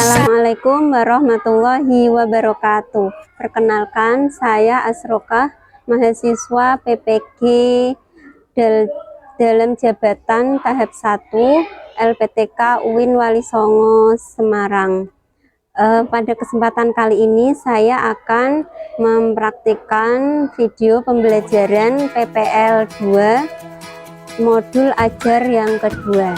Assalamualaikum warahmatullahi wabarakatuh. Perkenalkan, saya Asrokah, mahasiswa PPG dalam jabatan tahap 1 LPTK UIN Wali Songo Semarang. Pada kesempatan kali ini saya akan mempraktikkan video pembelajaran PPL 2 modul ajar yang kedua.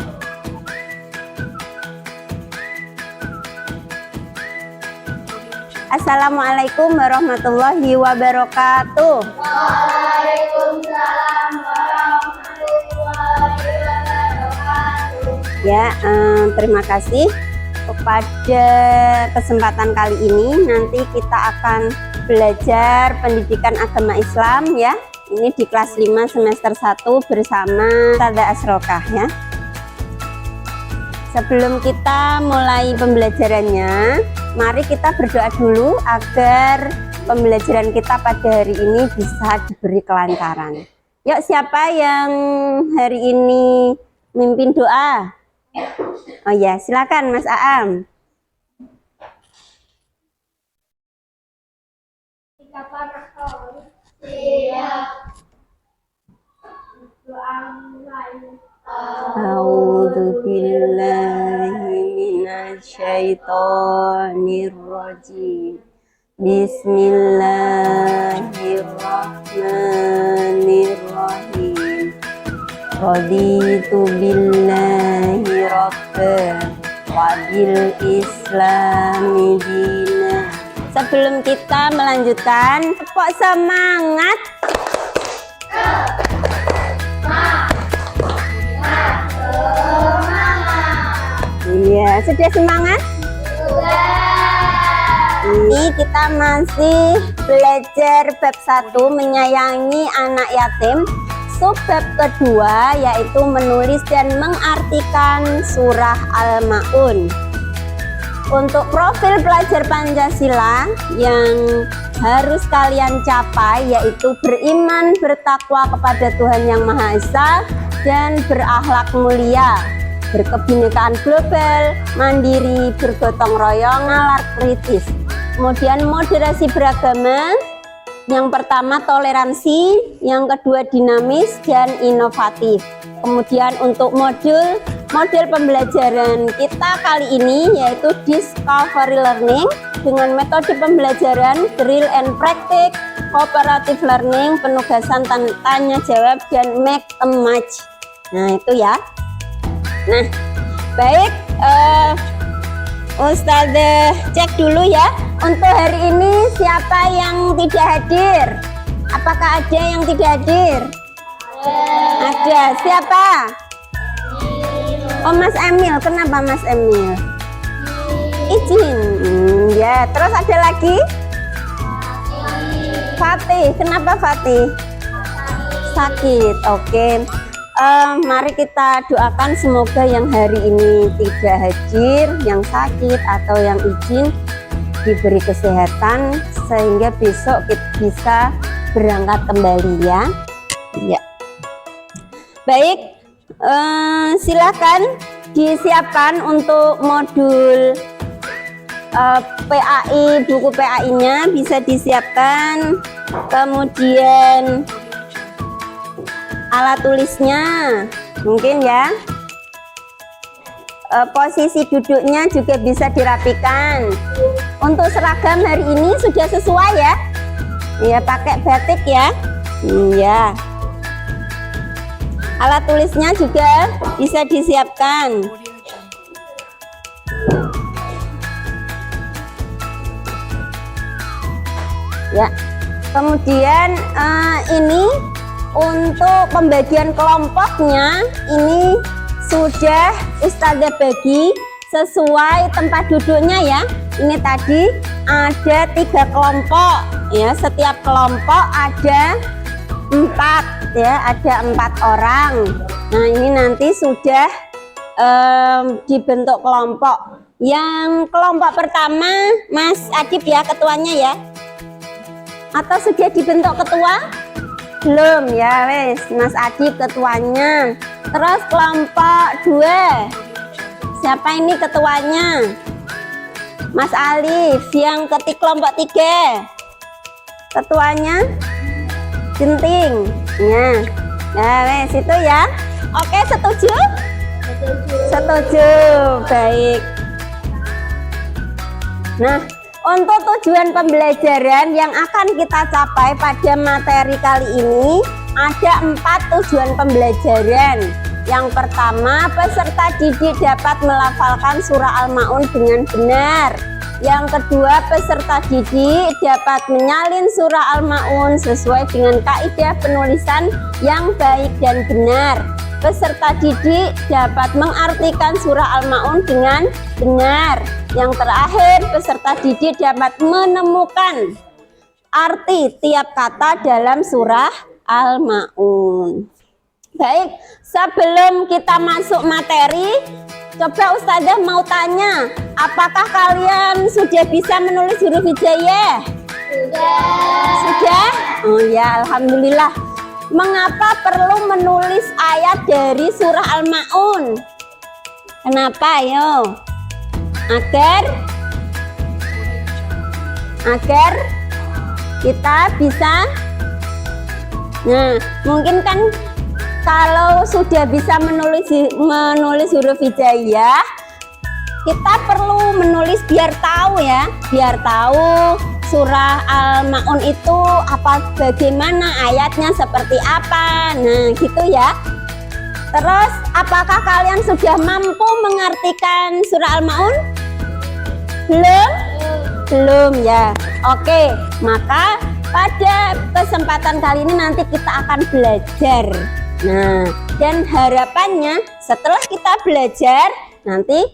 Assalamualaikum warahmatullahi wabarakatuh. Waalaikumsalam warahmatullahi wabarakatuh. Ya, terima kasih. Pada kesempatan kali ini nanti kita akan belajar pendidikan agama Islam ya. Ini di kelas 5 semester 1 bersama Ustazah Asrokah ya. Sebelum kita mulai pembelajarannya, mari kita berdoa dulu agar pembelajaran kita pada hari ini bisa diberi kelancaran. Yuk, siapa yang hari ini mimpin doa? Oh ya, silakan Mas Aam. A'udzu billahi minasyaitonir rajim. Bismillahirrahmanirrahim. Raditu billahi rabban wa bil islami dina. Sebelum kita melanjutkan, tepuk semangat. Iya, sudah semangat? Ini kita masih belajar bab 1 menyayangi anak yatim. Subbab kedua yaitu menulis dan mengartikan surah Al-Maun. Untuk profil pelajar Pancasila yang harus kalian capai yaitu beriman, bertakwa kepada Tuhan Yang Maha Esa dan berakhlak mulia, berkebinekaan global, mandiri, bergotong royong, nalar kritis. Kemudian moderasi beragama, yang pertama toleransi, yang kedua dinamis dan inovatif. Kemudian untuk model pembelajaran kita kali ini yaitu discovery learning dengan metode pembelajaran drill and practice, cooperative learning, penugasan tanya jawab dan make a match. Nah itu ya. Nah baik, Ustazah cek dulu ya. Untuk hari ini siapa yang tidak hadir? Apakah ada yang tidak hadir? Ada. Siapa? Oh Mas Emil. Kenapa Mas Emil? Izin. Ya. Terus ada lagi? Fatih. Kenapa Fatih? Sakit. Oke. Mari kita doakan semoga yang hari ini tidak hadir, yang sakit atau yang izin diberi kesehatan sehingga besok kita bisa berangkat kembali ya. Ya. Baik, silakan disiapkan untuk modul PAI, buku PAI-nya bisa disiapkan. Kemudian alat tulisnya mungkin ya. Posisi duduknya juga bisa dirapikan. Untuk seragam hari ini sudah sesuai ya. Ya, pakai batik ya. Iya. Alat tulisnya juga bisa disiapkan. Ya. Kemudian ini untuk pembagian kelompoknya ini sudah Ustazah bagi sesuai tempat duduknya ya. Ini tadi ada 3 kelompok ya, setiap kelompok ada 4 ya, ada 4 orang. Nah ini nanti sudah dibentuk kelompok. Yang kelompok pertama Mas Adib ya ketuanya ya, atau sudah dibentuk ketua? Belum ya, wes Mas Adib ketuanya. Terus kelompok 2 siapa ini ketuanya? Mas Alif yang ketik kelompok 3. Ketuanya Ginting. Nah, wes itu ya. Oke, setuju? Setuju. Baik. Nah, untuk tujuan pembelajaran yang akan kita capai pada materi kali ini ada 4 tujuan pembelajaran. Yang pertama, peserta didik dapat melafalkan surah Al-Maun dengan benar. Yang kedua, peserta didik dapat menyalin surah Al-Maun sesuai dengan kaidah penulisan yang baik dan benar. Peserta didik dapat mengartikan surah Al-Maun dengan benar. Yang terakhir, peserta didik dapat menemukan arti tiap kata dalam surah Al-Maun. Baik, sebelum kita masuk materi, coba Ustazah mau tanya, apakah kalian sudah bisa menulis huruf hijaiyah? Sudah? Oh ya, alhamdulillah. Mengapa perlu menulis ayat dari surah Al-Maun? Kenapa, yo? Agar kita bisa. Nah, mungkin kan kalau sudah bisa menulis huruf hijaiyah, kita perlu menulis biar tahu ya, biar tahu surah Al-Maun itu bagaimana ayatnya, seperti apa. Nah, gitu ya. Terus, apakah kalian sudah mampu mengartikan surah Al-Maun? Belum? Belum ya. Oke, maka pada kesempatan kali ini nanti kita akan belajar. Nah, dan harapannya setelah kita belajar nanti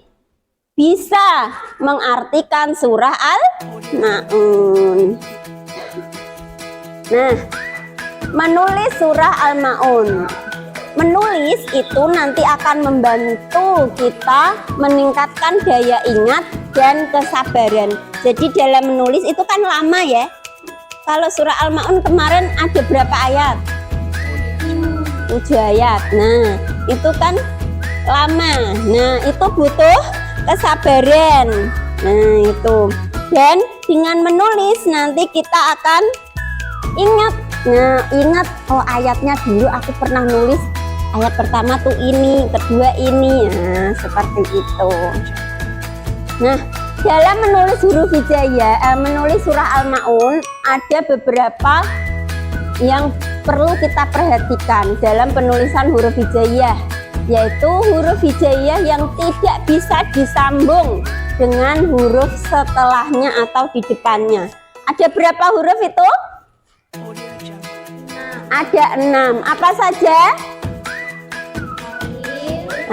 bisa mengartikan surah Al-Maun. Nah, menulis surah Al-Maun. Menulis itu nanti akan membantu kita meningkatkan daya ingat dan kesabaran. Jadi dalam menulis itu kan lama ya. Kalau surah Al-Maun kemarin ada berapa ayat? 7 ayat. Nah, itu kan lama. Nah, itu butuh kesabaran. Nah, itu. Dan dengan menulis nanti kita akan ingat. Nah, ingat, oh ayatnya dulu aku pernah nulis ayat pertama tuh ini, kedua ini. Nah, seperti itu. Nah, dalam menulis huruf hijaiyah, menulis surah Al-Maun ada beberapa yang perlu kita perhatikan dalam penulisan huruf hijaiyah, yaitu huruf hijaiyah yang tidak bisa disambung dengan huruf setelahnya atau di depannya. Ada berapa huruf itu? Ada 6. Apa saja?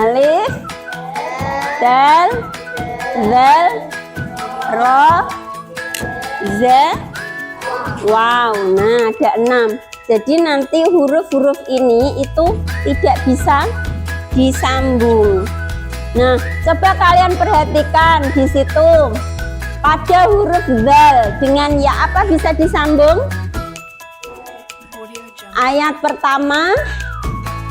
Alif, dal, zal, ro, za, wow. Nah, ada 6. Jadi nanti huruf-huruf ini itu tidak bisa disambung. Nah, coba kalian perhatikan di situ. Pada huruf zal dengan ya apa bisa disambung? Ayat pertama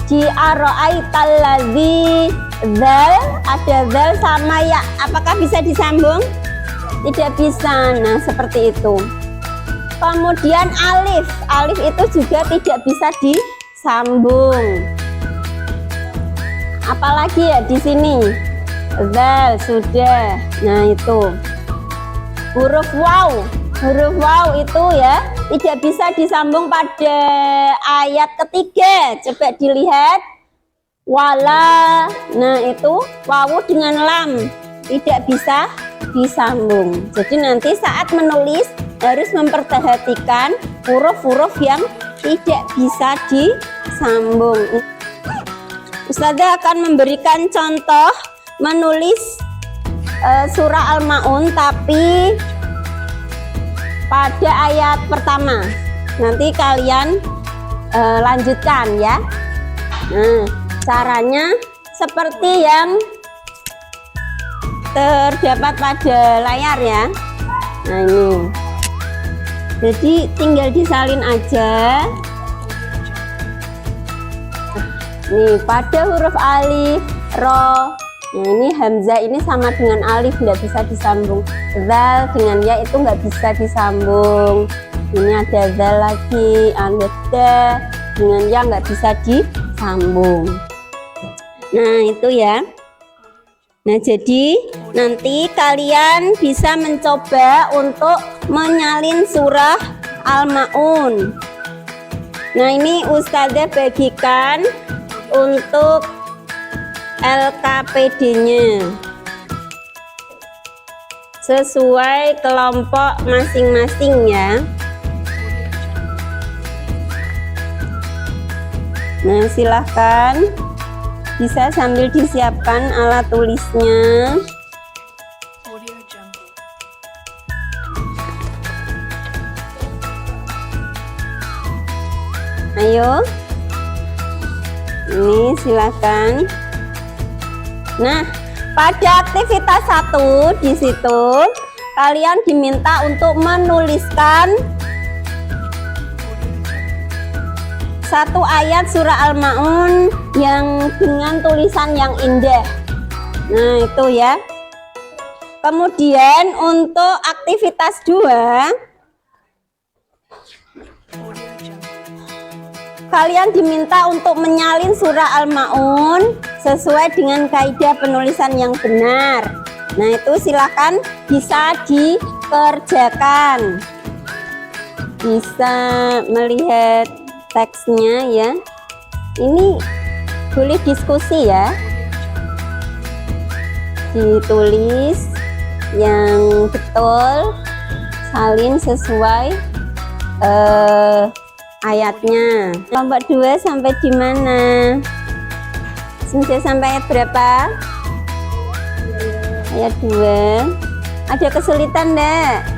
di ara'aital ladzi zal, ada zal sama ya. Apakah bisa disambung? Tidak bisa. Nah, seperti itu. Kemudian alif, alif itu juga tidak bisa disambung. Apalagi ya di sini, zal sudah. Nah, itu huruf waw itu ya tidak bisa disambung pada ayat ketiga. Coba dilihat, wala. Nah, itu wawu dengan lam tidak bisa disambung. Jadi nanti saat menulis harus memperhatikan huruf-huruf yang tidak bisa disambung. Ustazah akan memberikan contoh menulis surah Al-Maun tapi pada ayat pertama. Nanti kalian lanjutkan ya. Nah, caranya seperti yang terdapat pada layar ya. Nah, ini. Jadi tinggal disalin aja. Nih, pada huruf alif, ro, Nah ini hamzah ini sama dengan alif, nggak bisa disambung. Zal dengan ya itu nggak bisa disambung. Ini ada zal lagi, ada da dengan ya nggak bisa disambung. Nah itu ya. Nah jadi nanti kalian bisa mencoba untuk menyalin surah Al-Maun. Nah ini Ustazah bagikan untuk LKPD-nya sesuai kelompok masing-masing ya. Nah silahkan bisa sambil disiapkan alat tulisnya. Ayo, ini silahkan. Nah, pada aktivitas 1 di situ kalian diminta untuk menuliskan satu ayat surah Al-Maun yang dengan tulisan yang indah. Nah, itu ya. Kemudian untuk aktivitas 2 kalian diminta untuk menyalin surah Al-Maun sesuai dengan kaidah penulisan yang benar. Nah itu silakan bisa dikerjakan. Bisa melihat teksnya ya. Ini boleh diskusi ya. Ditulis yang betul, salin sesuai ayatnya. Kelompok 2 sampai di mana? Sudah sampai ayat berapa? Ayat 2. Ada kesulitan enggak?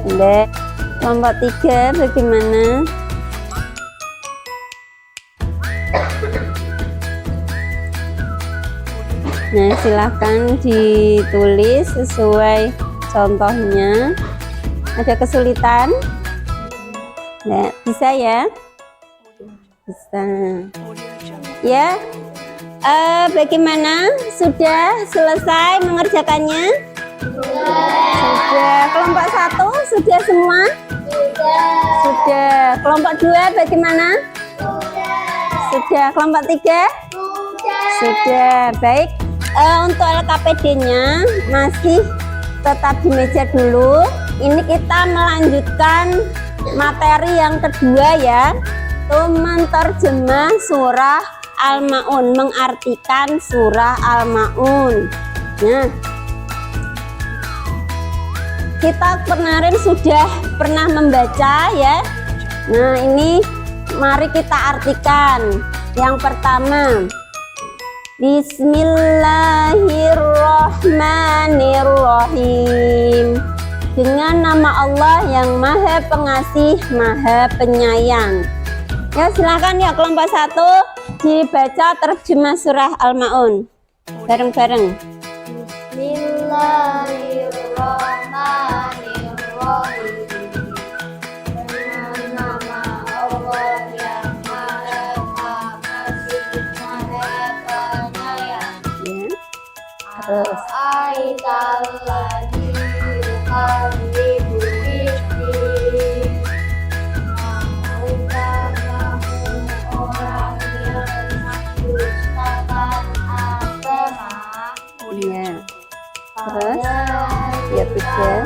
Enggak. Kelompok 3 bagaimana? Nah silahkan ditulis sesuai contohnya. Ada kesulitan? Nah, bisa ya? Bisa. Ya. Bagaimana? Sudah selesai mengerjakannya? Sudah. Kelompok 1 sudah semua? Sudah. Kelompok 2 bagaimana? Sudah. Kelompok 3? Sudah. Baik. Untuk LKPD-nya masih tetap di meja dulu. Ini kita melanjutkan materi yang kedua ya, itu menerjemah surah Al-Maun, mengartikan surah Al-Maun. Nah, kita kemarin sudah pernah membaca ya. Nah ini mari kita artikan. Yang pertama, Bismillahirrahmanirrahim. Dengan nama Allah yang Maha Pengasih, Maha Penyayang. Ya silakan ya kelompok 1 dibaca terjemah surah Al-Maun bareng-bareng. Bismillahirrahmanirrahim. Dengan nama Allah yang Maha Pengasih, Maha Penyayang. Ya. Terus. Iya. Terus ya 3.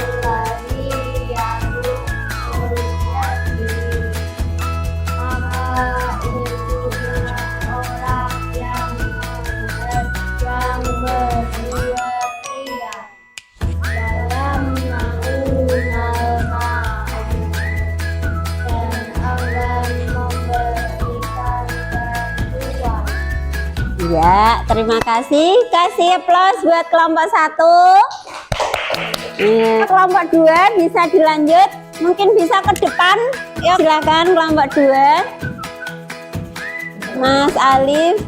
Ya, terima kasih. Kasih aplaus buat kelompok 1. Ya, kelompok 2 bisa dilanjut. Mungkin bisa ke depan. Yuk, silakan kelompok 2. Mas Alif,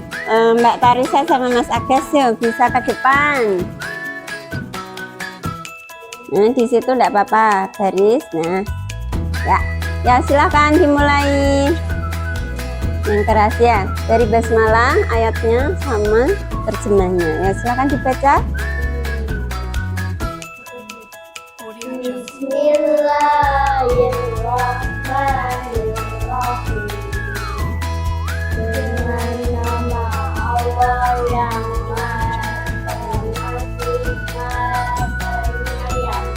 Mbak Tarisa sama Mas Agus yuk bisa ke depan. Nah, di situ enggak apa-apa, baris. Nah. Ya, silakan dimulai. Yang keras ya. Dari basmalah ayatnya sama terjemahnya. Ya, silakan dibaca. Bismillahirrahmanirrahim. Dengan nama Allah yang Maha Pengasih, Maha Penyayang.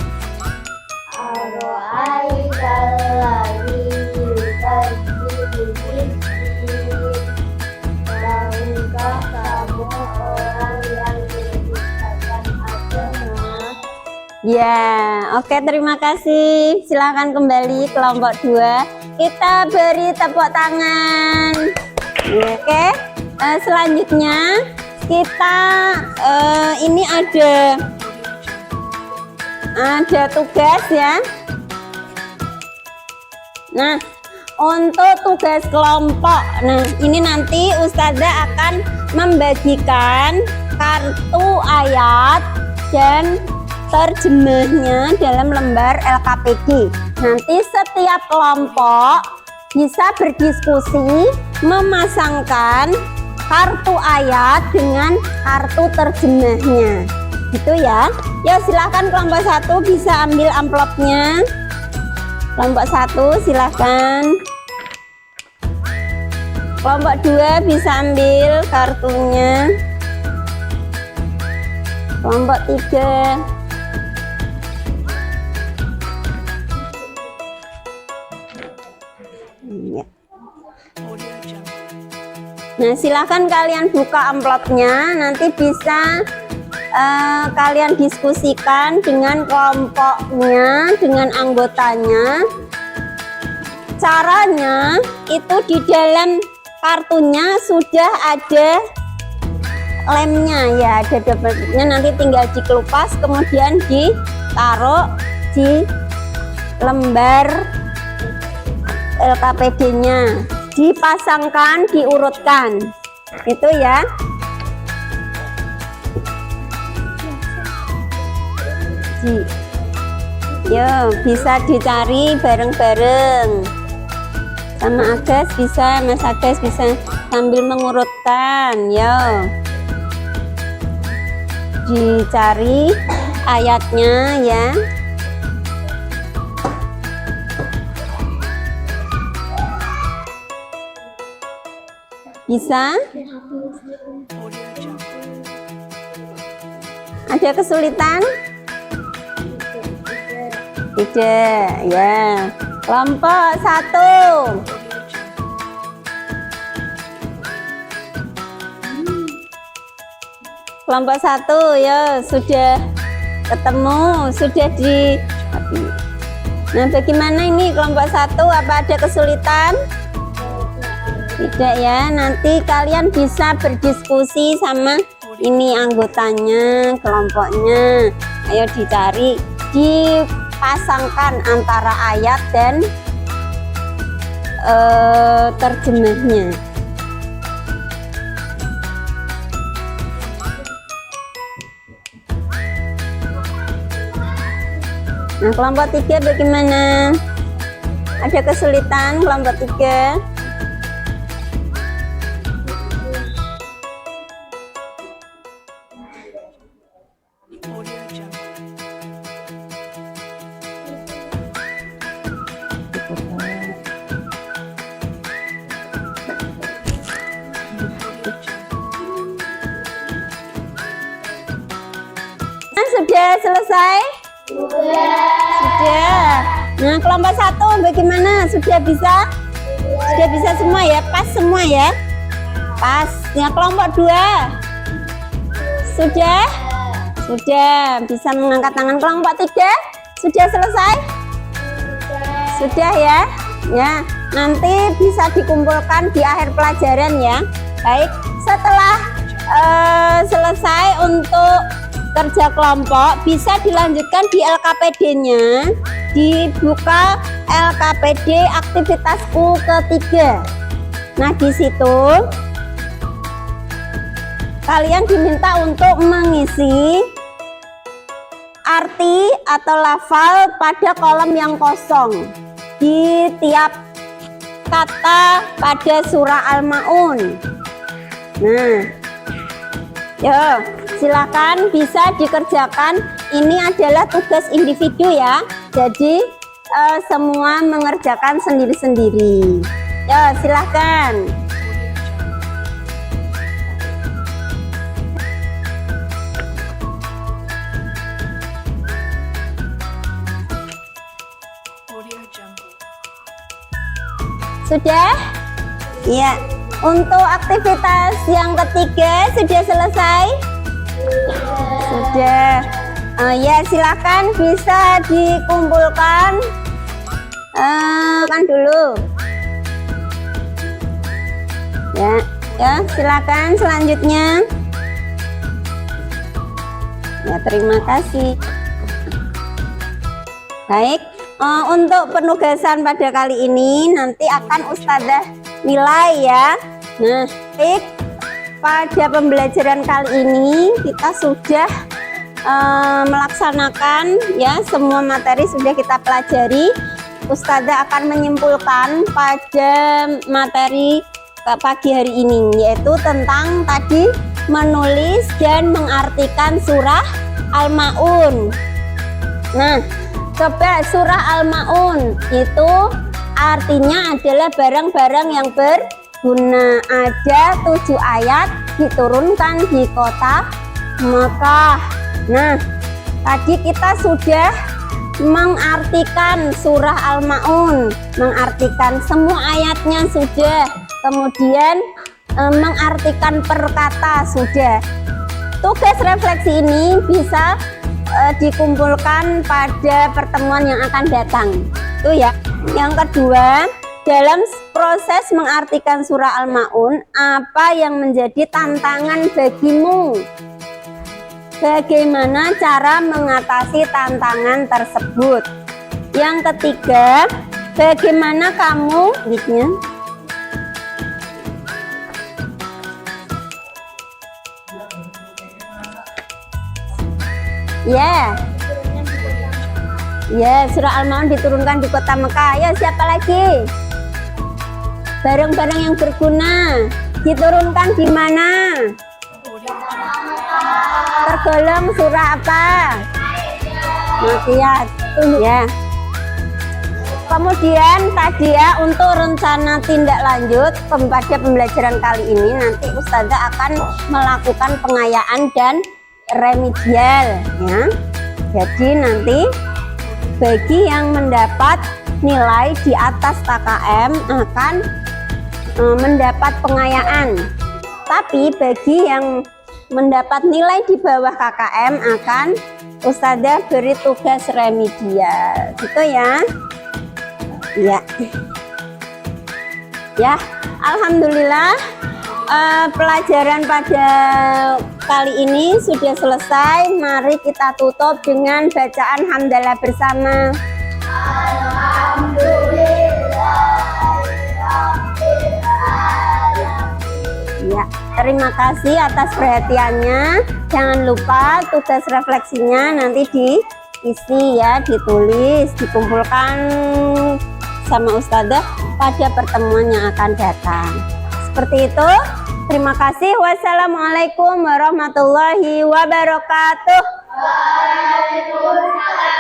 Ar-Ra'aital ladzi yukadzdzibu bid-din. Tahukah kamu orang yang mendustakan agama? Ya, oke, terima kasih. Silakan kembali kelompok 2. Kita beri tepuk tangan. Oke, selanjutnya kita ini ada tugas ya. Nah, untuk tugas kelompok, nah ini nanti Ustazah akan membagikan kartu ayat dan terjemahnya dalam lembar LKPD. Nanti setiap kelompok bisa berdiskusi memasangkan kartu ayat dengan kartu terjemahnya. Gitu ya. Ya, silahkan kelompok 1 bisa ambil amplopnya. Kelompok 1 silahkan. Kelompok 2 bisa ambil kartunya. Kelompok 3. Nah, silahkan kalian buka amplopnya, nanti bisa kalian diskusikan dengan kelompoknya, dengan anggotanya. Caranya itu di dalam kartunya sudah ada lemnya ya, ada double-nya, nanti tinggal dikelupas kemudian ditaruh di lembar LKPD-nya, dipasangkan, diurutkan, itu ya. Yo, bisa dicari bareng-bareng sama Agas, bisa Mas Agas bisa sambil mengurutkan. Yo, dicari ayatnya ya. Bisa? Ada kesulitan? Tidak, ya. Kelompok 1. Kelompok 1 ya, sudah ketemu, sudah di. Nah, bagaimana ini kelompok 1? Apa ada kesulitan? Tidak ya, nanti kalian bisa berdiskusi sama ini anggotanya, kelompoknya. Ayo dicari, dipasangkan antara ayat dan terjemahnya. Nah, kelompok 3 bagaimana? Ada kesulitan kelompok 3? Sudah selesai? Sudah. Nah, kelompok 1 bagaimana? Sudah bisa? Sudah bisa semua ya? Pas semua ya? Pas. Ya, kelompok 2 sudah? Sudah. Bisa mengangkat tangan. Kelompok 3 sudah selesai? Sudah ya? Ya, nanti bisa dikumpulkan di akhir pelajaran ya. Baik, setelah selesai untuk kerja kelompok, bisa dilanjutkan di LKPD-nya, dibuka LKPD aktivitasku ketiga. Nah, di situ kalian diminta untuk mengisi arti atau lafal pada kolom yang kosong di tiap kata pada surah Al-Maun. Nah, yo, silakan bisa dikerjakan. Ini adalah tugas individu ya. Jadi semua mengerjakan sendiri-sendiri. Yo, silakan. Sudah? Ya. Untuk aktivitas yang ketiga sudah selesai? Sudah. Ya, silakan bisa dikumpulkan. Kan dulu. Ya, silakan selanjutnya. Ya, terima kasih. Baik. Untuk penugasan pada kali ini nanti akan Ustazah nilai ya. Nah, baik, pada pembelajaran kali ini kita sudah melaksanakan ya, semua materi sudah kita pelajari. Ustazah akan menyimpulkan pada materi pagi hari ini, yaitu tentang tadi menulis dan mengartikan surah Al-Maun. Nah, coba surah Al-Maun itu artinya adalah barang-barang yang berguna. Ada 7 ayat diturunkan di kota Mekah. Nah, tadi kita sudah mengartikan surah Al-Maun, mengartikan semua ayatnya sudah, kemudian mengartikan per kata sudah. Tugas refleksi ini bisa dikumpulkan pada pertemuan yang akan datang. Itu ya. Yang kedua, dalam proses mengartikan surah Al-Maun, apa yang menjadi tantangan bagimu? Bagaimana cara mengatasi tantangan tersebut? Yang ketiga, bagaimana kamu Ya, surah Al-Maun diturunkan di kota Mekah. Ya, siapa lagi? Barang-barang yang berguna diturunkan di mana? Tergolong surah apa? Makkiyah. Ya. Kemudian tadi ya, untuk rencana tindak lanjut pada pembelajaran kali ini nanti Ustazah akan melakukan pengayaan dan remedial ya. Jadi nanti bagi yang mendapat nilai di atas KKM akan mendapat pengayaan. Tapi bagi yang mendapat nilai di bawah KKM akan Ustazah beri tugas remedial. Gitu ya. Ya. Ya, alhamdulillah pelajaran pada kali ini sudah selesai. Mari kita tutup dengan bacaan hamdalah bersama. Ya, terima kasih atas perhatiannya. Jangan lupa tugas refleksinya nanti diisi ya, ditulis, dikumpulkan sama Ustazah pada pertemuan yang akan datang. Seperti itu. Terima kasih. Wassalamualaikum warahmatullahi wabarakatuh. Waalaikumsalam.